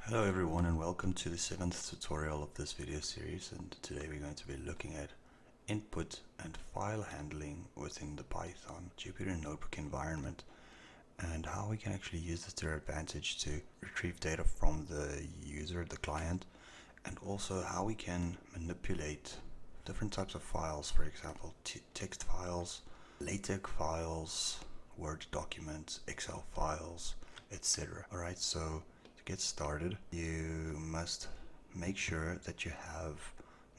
Hello everyone and welcome to the 7th tutorial of this video series, and today we're going to be looking at input and file handling within the Python Jupyter Notebook environment and how we can actually use this to our advantage to retrieve data from the user, the client, and also how we can manipulate different types of files, for example text files, LaTeX files, Word documents, Excel files, etc. Alright, so get started, you must make sure that you have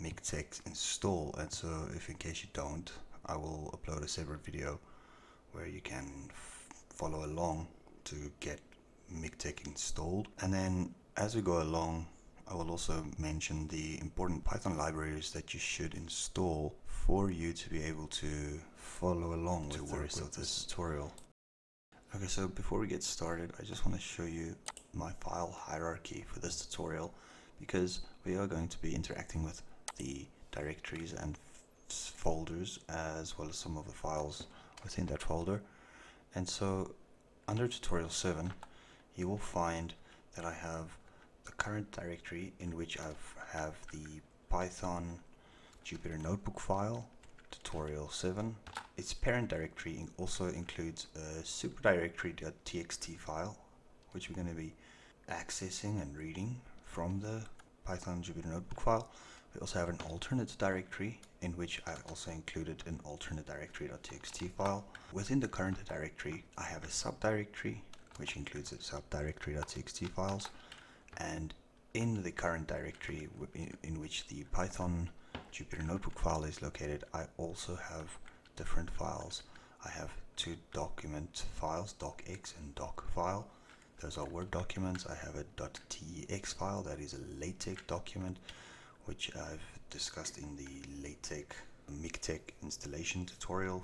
MikTeX installed, and so if in case you don't, I will upload a separate video where you can follow along to get MikTeX installed. And then as we go along, I will also mention the important Python libraries that you should install for you to be able to follow along with the rest of this tutorial. Okay, so before we get started, I just want to show you my file hierarchy for this tutorial, because we are going to be interacting with the directories and folders as well as some of the files within that folder. And so under tutorial 7 you will find that I have the current directory in which I have the Python Jupyter Notebook file tutorial 7. Its parent directory also includes a superdirectory.txt file, which we're going to be accessing and reading from the Python Jupyter Notebook file. We also have an alternate directory in which I also included an alternate directory.txt file. Within the current directory, I have a subdirectory which includes the subdirectory.txt files, and in the current directory in which the Python Jupyter Notebook file is located, I also have different files. I have two document files, docx and doc file. Those are Word documents. I have a .tex file that is a LaTeX document, which I've discussed in the LaTeX MikTeX installation tutorial.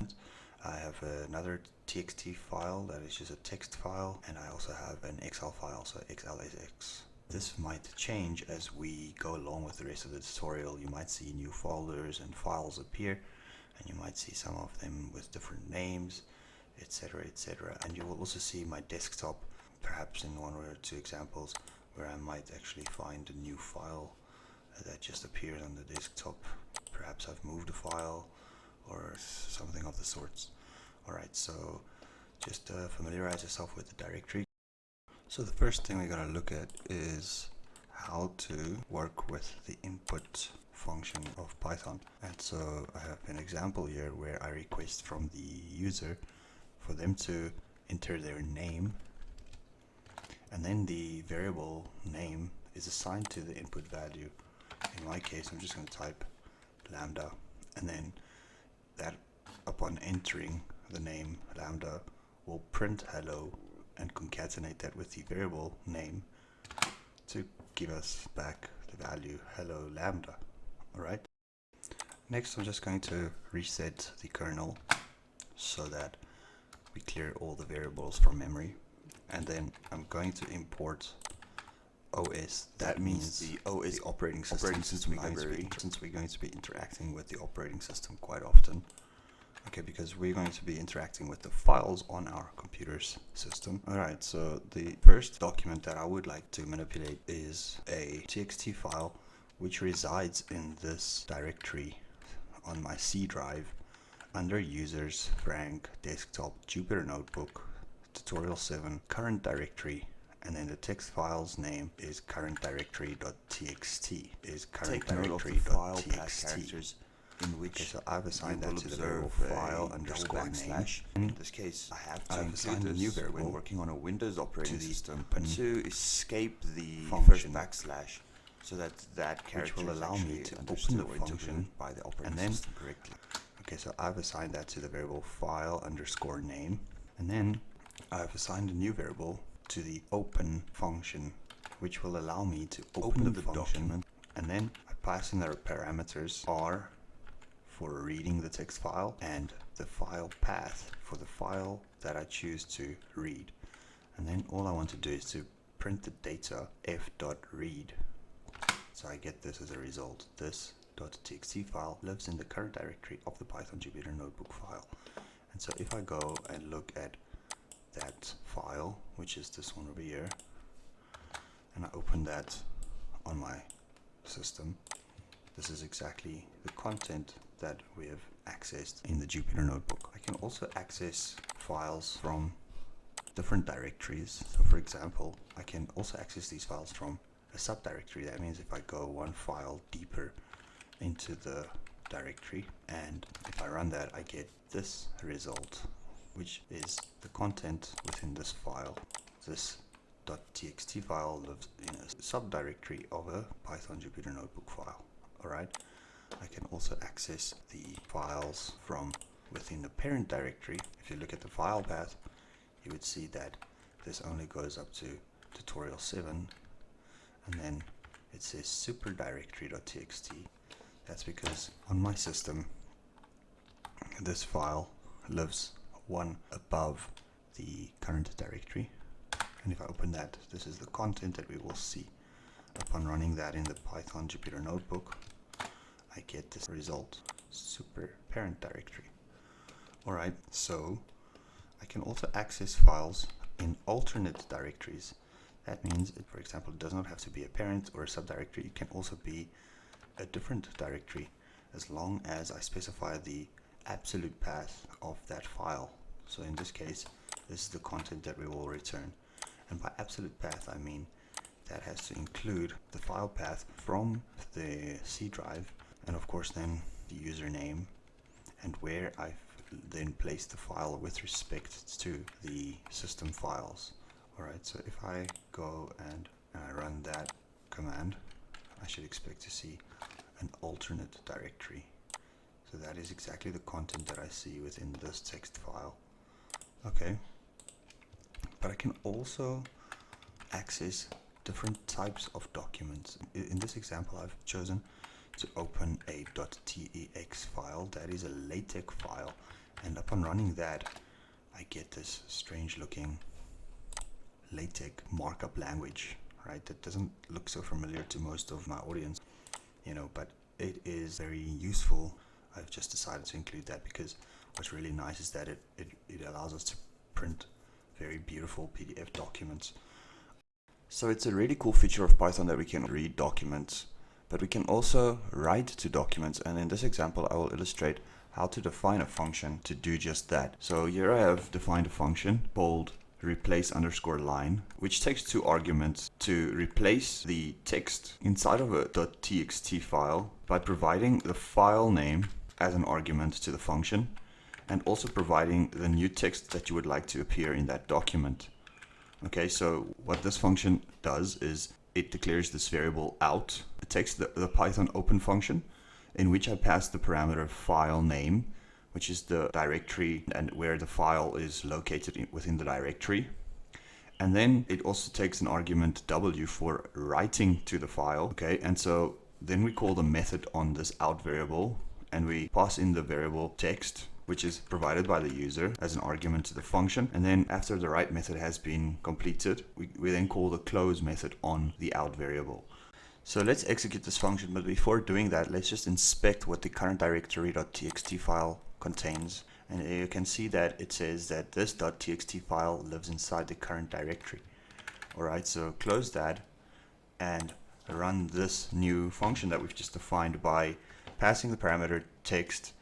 I have another txt file that is just a text file, and I also have an Excel file, so XLSX. This might change as we go along with the rest of the tutorial. You might see new folders and files appear, and you might see some of them with different names, etc, etc. And you will also see my desktop, perhaps in one or two examples where I might actually find a new file that just appeared on the desktop. Perhaps I've moved a file or something of the sorts. Alright, so just familiarize yourself with the directory. So the first thing we're going to look at is how to work with the input function of Python. And so I have an example here where I request from the user for them to enter their name, and then the variable name is assigned to the input value. In my case, I'm just going to type Lambda, and then that, upon entering the name Lambda, will print hello and concatenate that with the variable name to give us back the value hello Lambda. Alright. Next, I'm just going to reset the kernel so that we clear all the variables from memory, and then I'm going to import OS. That means the OS, the operating system library, since we're going to be interacting with the operating system quite often. Okay, because we're going to be interacting with the files on our computer's system. Alright, so the first document that I would like to manipulate is a txt file which resides in this directory on my C drive under users, Frank, desktop, Jupyter Notebook, tutorial 7, current directory, and then the text file's name is current directory.txt, is current directory.txt. In which so I've assigned that to the variable file underscore name. In this case, I have assigned a new variable when working on a Windows operating system to escape the first backslash, so that that character will allow me to open the function by the operating system correctly. Okay, so I've assigned that to the variable file underscore name, and then I've assigned a new variable to the open function, which will allow me to open the document, and then I pass in the parameters R for reading the text file and the file path for the file that I choose to read. And then all I want to do is to print the data f.read. So I get this as a result. This .txt file lives in the current directory of the Python Jupyter Notebook file. And so if I go and look at that file, which is this one over here, and I open that on my system, this is exactly the content that we have accessed in the Jupyter Notebook. I can also access files from different directories. So for example, I can also access these files from a subdirectory. That means if I go one file deeper into the directory, and if I run that, I get this result, which is the content within this file. This .txt file lives in a subdirectory of a Python Jupyter Notebook file. Alright, I can also access the files from within the parent directory. If you look at the file path, you would see that this only goes up to tutorial 7, and then it says superdirectory.txt. That's because on my system this file lives one above the current directory, and if I open that, this is the content that we will see. Upon running that in the Python Jupyter Notebook, I get this result, super parent directory. Alright, so I can also access files in alternate directories. That means, for example, it does not have to be a parent or a subdirectory. It can also be a different directory, as long as I specify the absolute path of that file. So in this case, this is the content that we will return. And by absolute path, I mean that has to include the file path from the C drive, and of course then the username, and where I've then placed the file with respect to the system files. Alright, so if I go and I run that command, I should expect to see an alternate directory. So that is exactly the content that I see within this text file. Okay, but I can also access different types of documents. In this example, I've chosen to open a .tex file. That is a LaTeX file, and upon running that, I get this strange looking LaTeX markup language, right? That doesn't look so familiar to most of my audience, but it is very useful. I've just decided to include that because what's really nice is that it allows us to print very beautiful PDF documents. So it's a really cool feature of Python that we can read documents, but we can also write to documents. And in this example, I will illustrate how to define a function to do just that. So here I have defined a function called replace_line, which takes two arguments to replace the text inside of a .txt file by providing the file name as an argument to the function, and also providing the new text that you would like to appear in that document. Okay, so what this function does is it declares this variable out. It takes the Python open function, in which I pass the parameter file name, which is the directory and where the file is located within the directory. And then it also takes an argument w for writing to the file. Okay, and so then we call the method on this out variable, and we pass in the variable text, which is provided by the user as an argument to the function. And then after the write method has been completed, we then call the close method on the out variable. So let's execute this function, but before doing that, let's just inspect what the current directory.txt file contains. And you can see that it says that this .txt file lives inside the current directory. Alright, so close that and run this new function that we've just defined by passing the parameter text.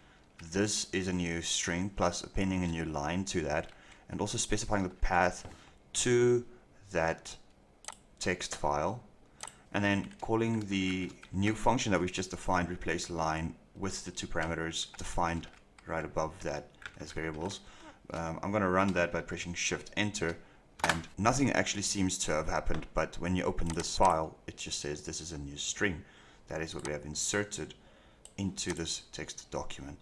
This is a new string plus appending a new line to that, and also specifying the path to that text file, and then calling the new function that we've just defined, replace line, with the two parameters defined right above that as variables. I'm going to run that by pressing Shift Enter, and nothing actually seems to have happened, but when you open this file, it just says this is a new string. That is what we have inserted into this text document.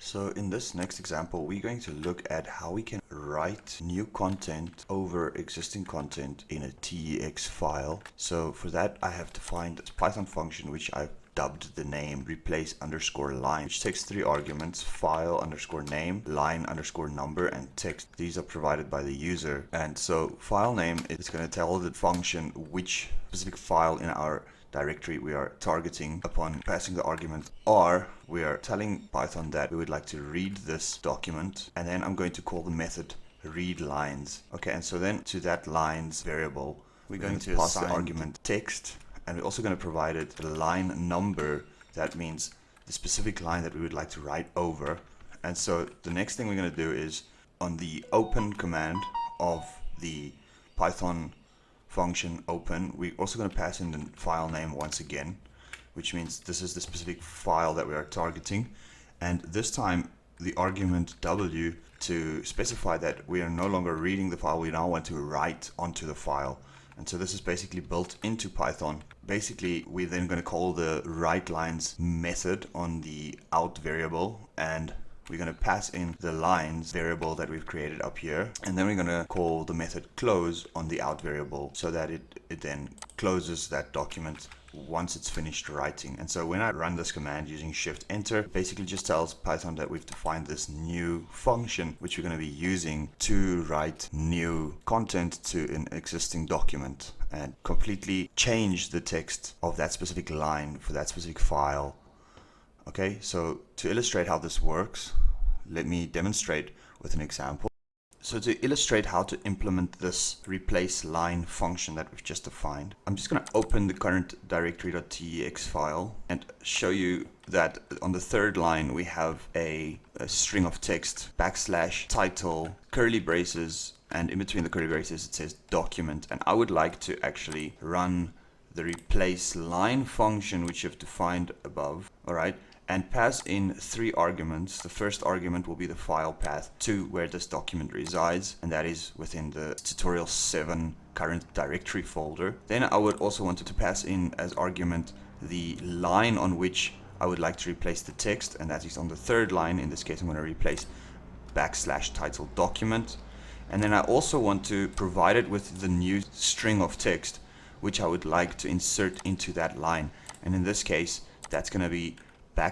So in this next example, we're going to look at how we can write new content over existing content in a TEX file. So for that, I have defined a Python function which I've dubbed the name replace_line, which takes three arguments: file_name, line_number, and text. These are provided by the user. And so file name is going to tell the function which specific file in our directory we are targeting upon passing the argument R. We are telling Python that we would like to read this document, and then I'm going to call the method readLines. Okay, and so then to that lines variable, we're going to pass the argument text, and we're also going to provide it a line number. That means the specific line that we would like to write over. And so the next thing we're going to do is on the open command of the Python function open, we're also going to pass in the file name once again, which means this is the specific file that we are targeting. And this time the argument w to specify that we are no longer reading the file, we now want to write onto the file. And so this is basically built into Python. Basically, we're then going to call the writeLines method on the out variable, and we're going to pass in the lines variable that we've created up here. And then we're going to call the method close on the out variable so that it then closes that document once it's finished writing. And so when I run this command using Shift Enter, it basically just tells Python that we've defined this new function which we're going to be using to write new content to an existing document and completely change the text of that specific line for that specific file. Okay, so to illustrate how this works, let me demonstrate with an example. So to illustrate how to implement this replace line function that we've just defined, I'm just going to open the current directory.tx file and show you that on the third line we have a string of text, \title, curly braces, and in between the curly braces it says document. And I would like to actually run the replace line function which you've defined above, alright, and pass in 3 arguments. The first argument will be the file path to where this document resides, and that is within the tutorial 7 current directory folder. Then I would also want to pass in as argument the line on which I would like to replace the text, and that is on the third line. In this case I'm going to replace \title document. And then I also want to provide it with the new string of text which I would like to insert into that line, and in this case that's going to be \, to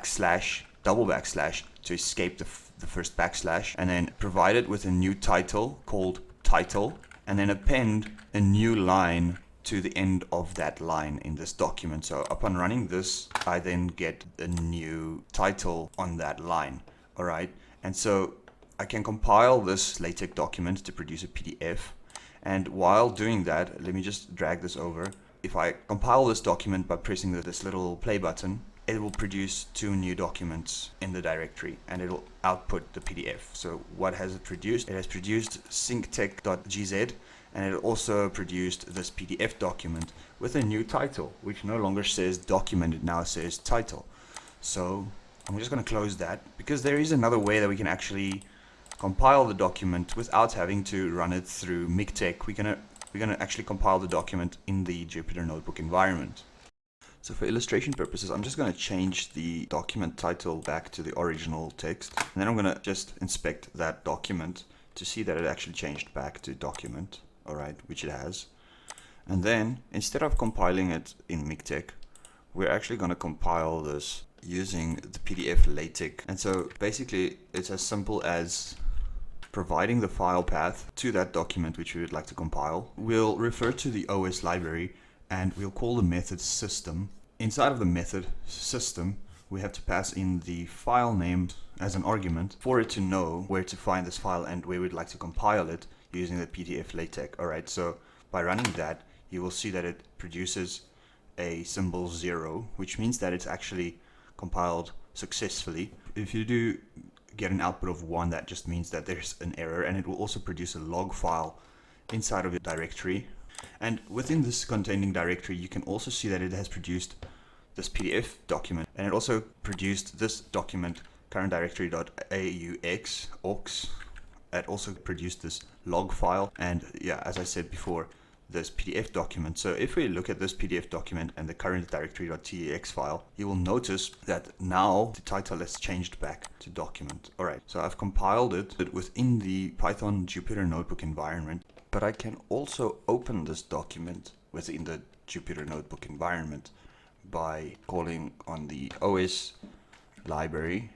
escape the first backslash, and then provide it with a new title called title, and then append a new line to the end of that line in this document. So upon running this, I then get a new title on that line. Alright, and so I can compile this LaTeX document to produce a PDF, and while doing that, let me just drag this over. If I compile this document by pressing this little play button, it will produce 2 new documents in the directory, and it will output the PDF. So what has it produced? It has produced synctech.gz, and it also produced this PDF document with a new title, which no longer says document, it now says title. So I'm just going to close that, because there is another way that we can actually compile the document without having to run it through MikTeX. We're going to actually compile the document in the Jupyter Notebook environment. So for illustration purposes, I'm just going to change the document title back to the original text, and then I'm going to just inspect that document to see that it actually changed back to document, alright, which it has. And then instead of compiling it in MikTeX, we're actually going to compile this using the PDF LaTeX. And so basically it's as simple as providing the file path to that document which we would like to compile. We'll refer to the OS library and we'll call the method system. Inside of the method system, we have to pass in the file name as an argument for it to know where to find this file and where we'd like to compile it using the PDF LaTeX. Alright, so by running that, you will see that it produces a symbol 0, which means that it's actually compiled successfully. If you do get an output of 1, that just means that there's an error, and it will also produce a log file inside of your directory. And within this containing directory, you can also see that it has produced this PDF document, and it also produced this document, current directory.aux. It also produced this log file, and yeah, as I said before, this PDF document. So if we look at this PDF document and the current directory.tx file, you will notice that now the title has changed back to document. Alright, so I've compiled it within the Python Jupyter Notebook environment, but I can also open this document within the Jupyter Notebook environment by calling on the OS library,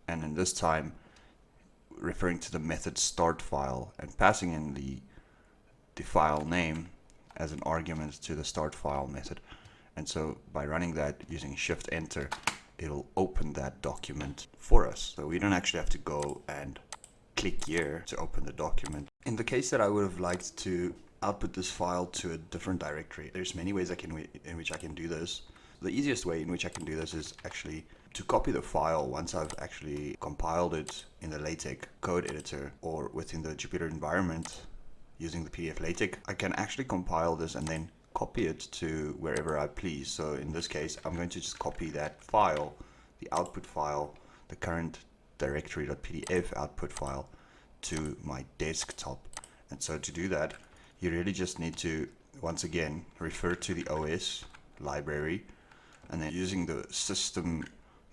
and in this time referring to the method start file and passing in the file name as an argument to the start file method. And so by running that using Shift Enter, it'll open that document for us. So we don't actually have to go and click here to open the document. In the case that I would have liked to output this file to a different directory. There's many ways in which I can do this. The easiest way in which I can do this is actually to copy the file once I've actually compiled it in the LaTeX code editor or within the Jupyter environment using the PDF LaTeX. I can actually compile this and then copy it to wherever I please. So in this case, I'm going to just copy that file, the output file, the current directory.pdf output file, to my desktop. And so to do that, you really just need to, once again, refer to the OS library, and then using the system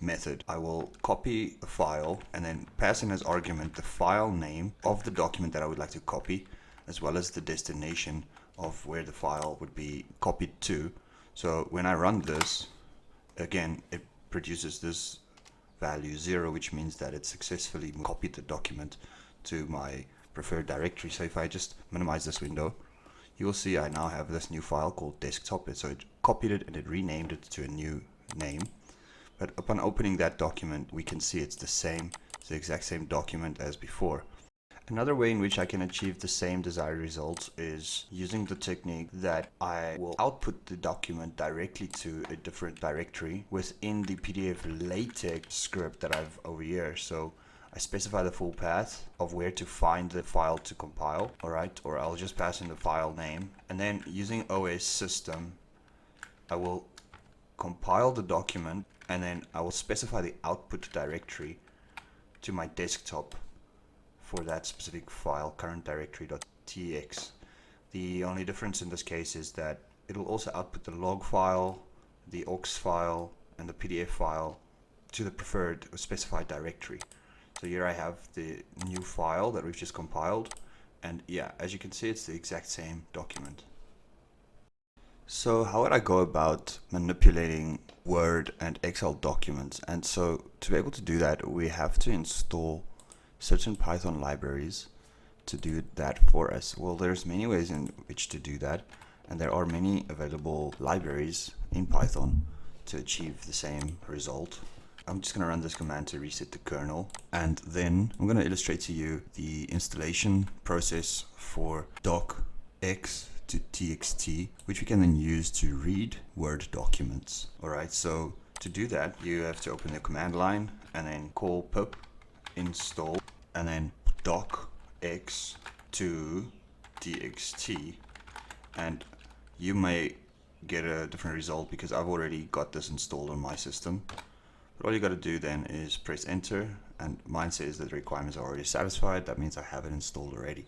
method, I will copy a file and then pass in as argument the file name of the document that I would like to copy, as well as the destination of where the file would be copied to. So when I run this, again, it produces this value 0, which means that it successfully copied the document to my preferred directory. So if I just minimize this window, you will see I now have this new file called desktop. So it copied it and it renamed it to a new name. But upon opening that document, we can see it's the exact same document as before. Another way in which I can achieve the same desired results is using the technique that I will output the document directly to a different directory within the PDF LaTeX script that I've over here. So I specify the full path of where to find the file to compile, alright, or I'll just pass in the file name, and then using OS system, I will compile the document, and then I will specify the output directory to my desktop for that specific file, current directory.tx. The only difference in this case is that it will also output the log file, the aux file, and the PDF file to the preferred or specified directory. So here I have the new file that we've just compiled, and yeah, as you can see, it's the exact same document. So how would I go about manipulating Word and Excel documents? And so to be able to do that, we have to install certain Python libraries to do that for us. Well, there's many ways in which to do that, and there are many available libraries in Python to achieve the same result. I'm just going to run this command to reset the kernel, and then I'm going to illustrate to you the installation process for docx to txt, which we can then use to read Word documents. Alright, so to do that, you have to open the command line and then call pip install and then docx to txt, and you may get a different result because I've already got this installed on my system. But all you got to do then is press enter, and mine says that the requirements are already satisfied. That means I have it installed already.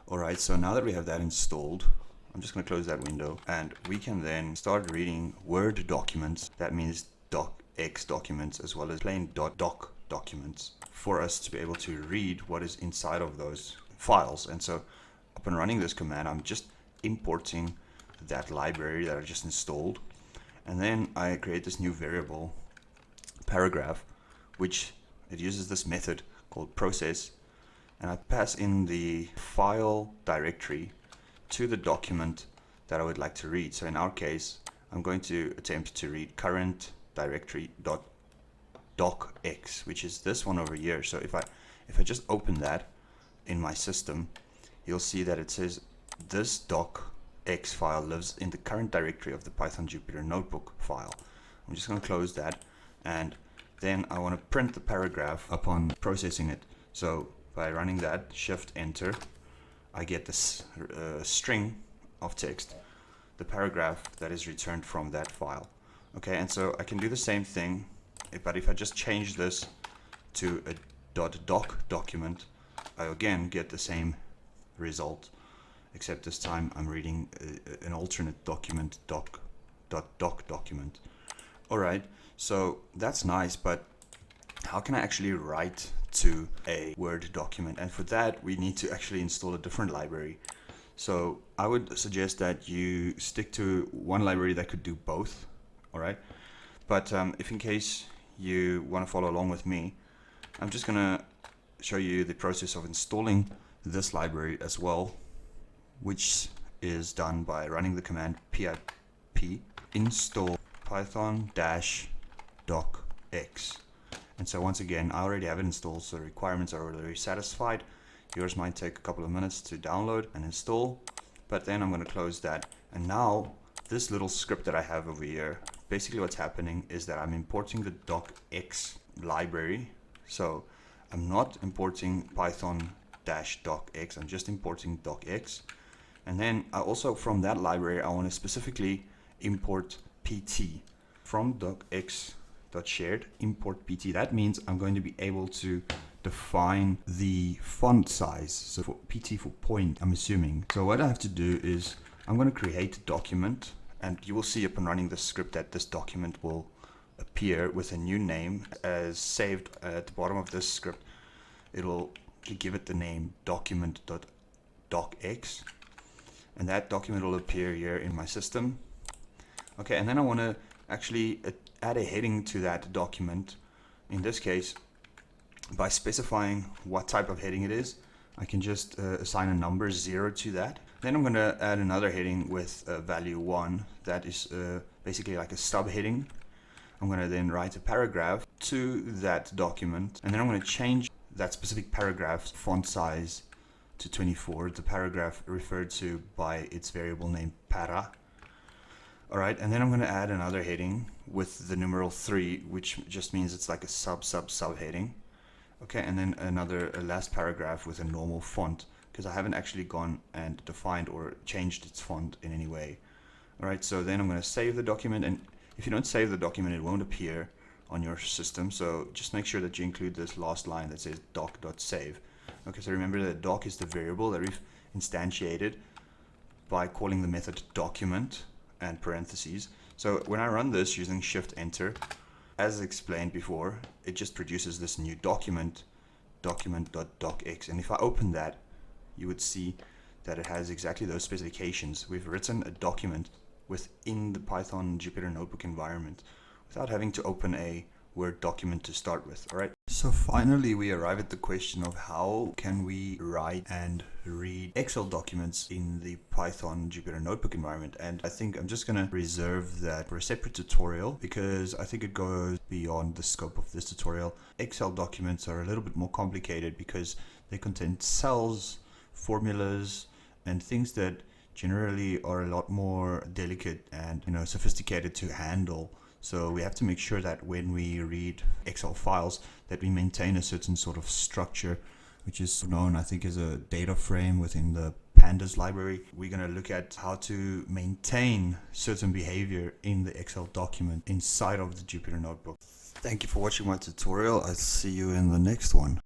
Alright, so now that we have that installed, I'm just going to close that window, and we can then start reading Word documents. That means docx documents as well as plain .doc documents, for us to be able to read what is inside of those files. And so upon running this command, I'm just importing that library that I just installed, and then I create this new variable paragraph, which it uses this method called process, and I pass in the file directory to the document that I would like to read. So in our case, I'm going to attempt to read current directory.docx, which is this one over here. So if I just open that in my system, you'll see that it says this docx file lives in the current directory of the Python Jupyter notebook file. I'm just going to close that, and then I want to print the paragraph upon processing it. So by running that, shift enter, I get this string of text, the paragraph that is returned from that file. Okay, and so I can do the same thing, but if I just change this to a .doc document, I again get the same result, except this time I'm reading an alternate document, .doc document. Alright, so that's nice, but how can I actually write to a Word document? And for that, we need to actually install a different library. So I would suggest that you stick to one library that could do both. Alright, but if in case you want to follow along with me, I'm just gonna show you the process of installing this library as well, which is done by running the command pip install python-docx. And so once again, I already have it installed, so the requirements are already satisfied. Yours might take a couple of minutes to download and install, but then I'm going to close that. And now this little script that I have over here, basically what's happening is that I'm importing the docx library. So I'm not importing python-docx, I'm just importing docx. And then I also, from that library, I want to specifically import pt. From docx.shared import pt. That means I'm going to be able to define the font size. So for pt for point, I'm assuming. So what I have to do is I'm going to create a document, and you will see upon running this script that this document will appear with a new name as saved at the bottom of this script. It will give it the name document.docx, and that document will appear here in my system. Okay, and then I want to actually add a heading to that document. In this case, by specifying what type of heading it is, I can just assign a number 0 to that. Then I'm going to add another heading with value 1. That is basically like a subheading. I'm going to then write a paragraph to that document, and then I'm going to change that specific paragraph's font size to 24. The paragraph referred to by its variable name para. Alright, and then I'm going to add another heading with the numeral 3, which just means it's like a subheading. Okay, and then a last paragraph with a normal font, because I haven't actually gone and defined or changed its font in any way. Alright, so then I'm going to save the document, and if you don't save the document, it won't appear on your system. So just make sure that you include this last line that says doc.save. Okay, so remember that doc is the variable that we've instantiated by calling the method document and parentheses. So when I run this using shift enter, as explained before, it just produces this new document, document.docx. And if I open that, you would see that it has exactly those specifications. We've written a document within the Python Jupyter Notebook environment without having to open a Word document to start with. All right. So finally, we arrive at the question of how can we write and read Excel documents in the Python Jupyter Notebook environment. And I think I'm just going to reserve that for a separate tutorial, because I think it goes beyond the scope of this tutorial. Excel documents are a little bit more complicated because they contain cells, formulas, and things that generally are a lot more delicate and sophisticated to handle. So we have to make sure that when we read Excel files that we maintain a certain sort of structure, which is known, I think, as a data frame within the pandas library. We're going to look at how to maintain certain behavior in the Excel document inside of the Jupyter Notebook. Thank you for watching my tutorial. I'll see you in the next one.